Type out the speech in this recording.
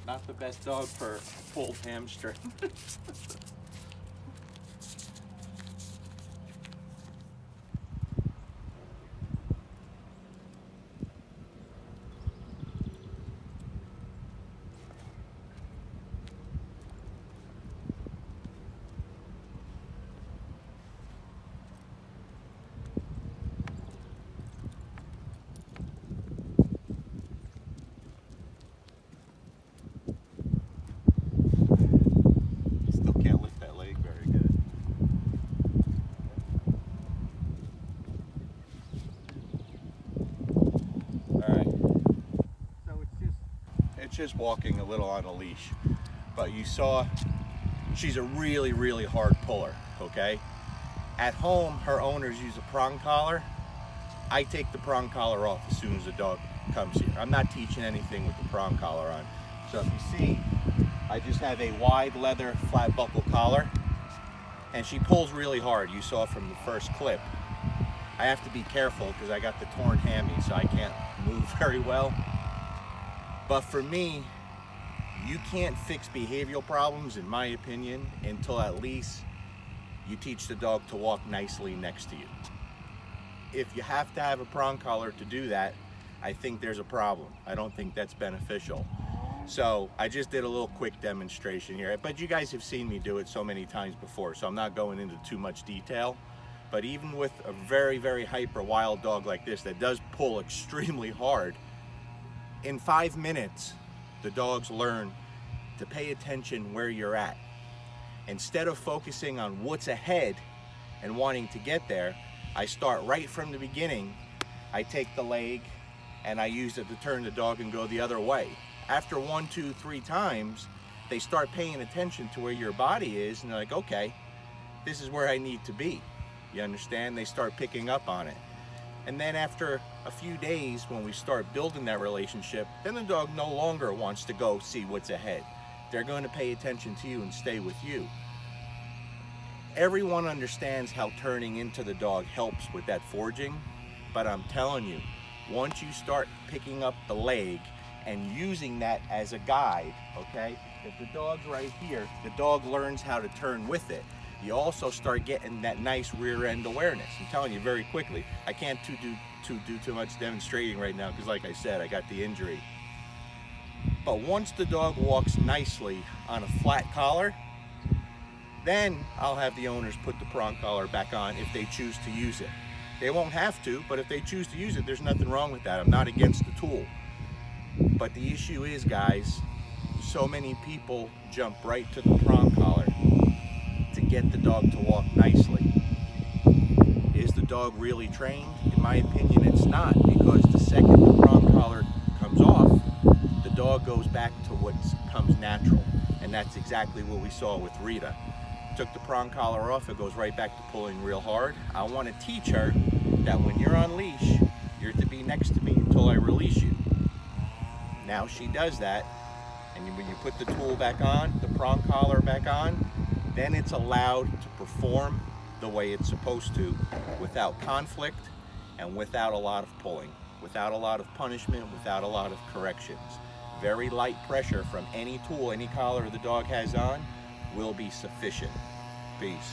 Not the best dog for pulled hamstring. Still can't lift that leg very good. Alright. So it's just walking a little on a leash. But you saw she's a really, really hard puller, okay? At home, her owners use a prong collar. I take the prong collar off as soon as the dog comes here. I'm not teaching anything with the prong collar on. So if you see, I just have a wide leather flat buckle collar, and she pulls really hard. You saw from the first clip. I have to be careful because I got the torn hammy, so I can't move very well. But for me, you can't fix behavioral problems, in my opinion, until at least you teach the dog to walk nicely next to you. If you have to have a prong collar to do that, I think there's a problem. I don't think that's beneficial. So I just did a little quick demonstration here, but you guys have seen me do it so many times before, so I'm not going into too much detail. But even with a very, very hyper wild dog like this that does pull extremely hard, in 5 minutes, the dogs learn to pay attention where you're at. Instead of focusing on what's ahead and wanting to get there, I start right from the beginning. I take the leg and I use it to turn the dog and go the other way. After 1, 2, 3 times, they start paying attention to where your body is, and they're like, okay, this is where I need to be. You understand? They start picking up on it. And then after a few days, when we start building that relationship, then the dog no longer wants to go see what's ahead. They're going to pay attention to you and stay with you. Everyone understands how turning into the dog helps with that forging, but I'm telling you, once you start picking up the leg and using that as a guide, okay? If the dog's right here, the dog learns how to turn with it. You also start getting that nice rear end awareness. I'm telling you very quickly. I can't do too much demonstrating right now because, like I said, I got the injury. But once the dog walks nicely on a flat collar, then I'll have the owners put the prong collar back on if they choose to use it. They won't have to, but if they choose to use it, there's nothing wrong with that. I'm not against the tool. But the issue is, guys, so many people jump right to the prong collar to get the dog to walk nicely. Is the dog really trained? In my opinion, it's not, because the second the prong collar comes off, the dog goes back to what comes natural. And that's exactly what we saw with Rita. Took the prong collar off, it goes right back to pulling real hard. I want to teach her that when you're on leash, you're to be next to me until I release you. Now she does that, and when you put the tool back on, the prong collar back on, then it's allowed to perform the way it's supposed to, without conflict and without a lot of pulling, without a lot of punishment, without a lot of corrections. Very light pressure from any tool, any collar the dog has on will be sufficient. Peace.